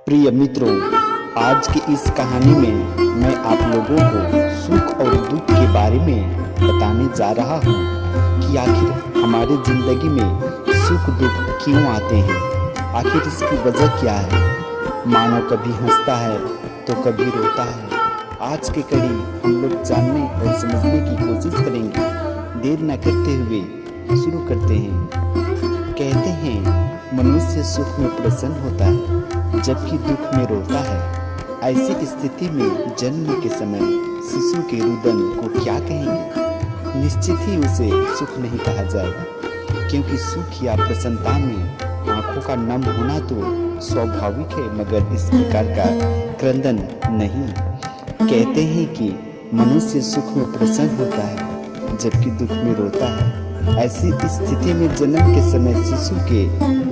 प्रिय मित्रों, आज की इस कहानी में मैं आप लोगों को सुख और दुख के बारे में बताने जा रहा हूँ कि आखिर हमारी जिंदगी में सुख दुख क्यों आते हैं। आखिर इसकी वजह क्या है। मानव कभी हंसता है तो कभी रोता है। आज की कड़ी हम लोग जानने और समझने की कोशिश करेंगे। देर न करते हुए शुरू करते हैं। कहते हैं मनुष्य सुख में प्रसन्न होता है जबकि दुख में रोता है। ऐसी स्थिति में जन्म के समय शिशु के रुदन को क्या कहेंगे। निश्चित ही उसे सुख नहीं कहा जाएगा, क्योंकि सुख या प्रसन्नता में आंखों का नम होना तो स्वाभाविक है, मगर इस प्रकार का क्रंदन नहीं। कहते हैं कि मनुष्य सुख में प्रसन्न होता है जबकि दुख में रोता है। ऐसी स्थिति में जन्म के समय शिशु के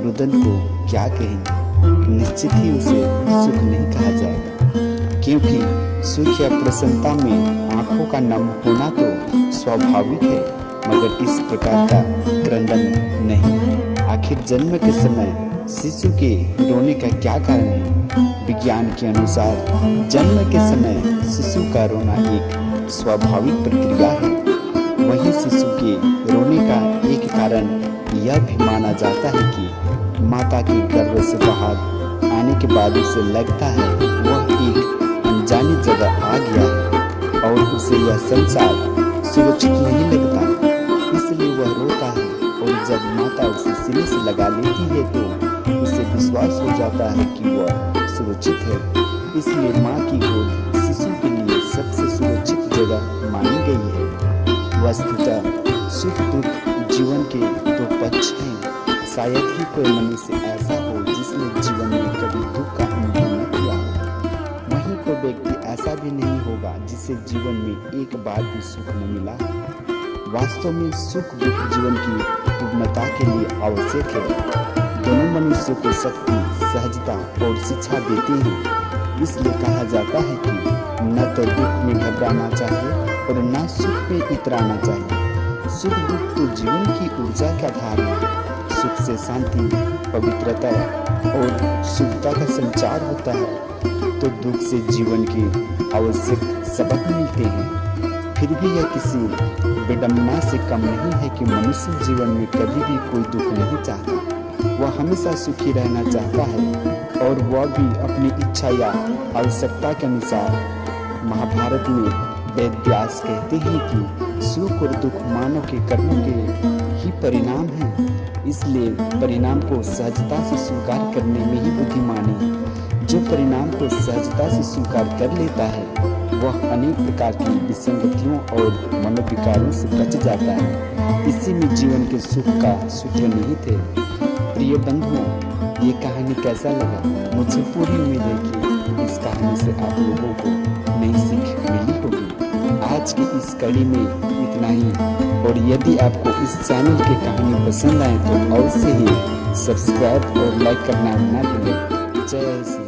रुदन को क्या कहेंगे। निश्चित ही उसे सुख नहीं कहा जाएगा, क्योंकि सुख या प्रसन्नता में आंखों का नम होना तो स्वाभाविक है, मगर इस प्रकार का क्रंदन नहीं। आखिर जन्म के समय शिशु के रोने का क्या कारण है। विज्ञान के अनुसार जन्म के समय शिशु का रोना एक स्वाभाविक प्रक्रिया है। वहीं शिशु के रोने का एक कारण यह भी माना जाता है कि माता के गर्भ से बाहर आने के बाद उसे लगता है वह एक अनजानी जगह आ गया है और उसे यह संसार सुरक्षित नहीं लगता, इसलिए वह रोता है। और जब माता उसे सीने से लगा लेती है तो उसे विश्वास हो जाता है कि वह सुरक्षित है। इसलिए माँ की गोद शिशु के लिए सबसे सुरक्षित जगह मानी गई है। वस्तुतः सुख दुख जीवन के दो पक्ष हैं। शायद ही कोई मनुष्य ऐसा हो जिसने जीवन में कभी दुख का अनुभव न किया हो। वहीं कोई व्यक्ति ऐसा भी नहीं होगा जिसे जीवन में एक बार भी सुख न मिला। वास्तव में सुख दुख जीवन की पूर्णता के लिए आवश्यक है। दोनों मनुष्य को शक्ति, सहजता और शिक्षा देते हैं। इसलिए कहा जाता है कि न तो दुख में घबराना चाहिए और न सुख में इतराना चाहिए। सुख दुख तो जीवन की ऊर्जा का आधार है। सुख से शांति, पवित्रता और शुद्धता का संचार होता है, तो दुख से जीवन की आवश्यक सबक मिलते हैं। फिर भी यह किसी विडंबना से कम नहीं है कि मनुष्य जीवन में कभी भी कोई दुख नहीं चाहता। वह हमेशा सुखी रहना चाहता है, और वह भी अपनी इच्छा या आवश्यकता के अनुसार। महाभारत में वेद व्यास कहते हैं कि सुख और दुख मानव के कर्मों के ही परिणाम हैं। इसलिए परिणाम को सहजता से स्वीकार करने में ही बुद्धिमानी है। जो परिणाम को सहजता से स्वीकार कर लेता है वह अनेक प्रकार की विसंगतियों और मनोविकारों से बच जाता है। इसी में जीवन के सुख का सूत्र निहित है। प्रिय बंधुओं, ये कहानी कैसा लगा। मुझे पूरी उम्मीद है कि इस कहानी से आप लोगों को नई सीख मिली होगी। आज की इस कड़ी में इतना ही, और यदि आपको इस चैनल की कहानी पसंद आए तो अवश्य ही सब्सक्राइब और लाइक करना ना भूलें। जय श्री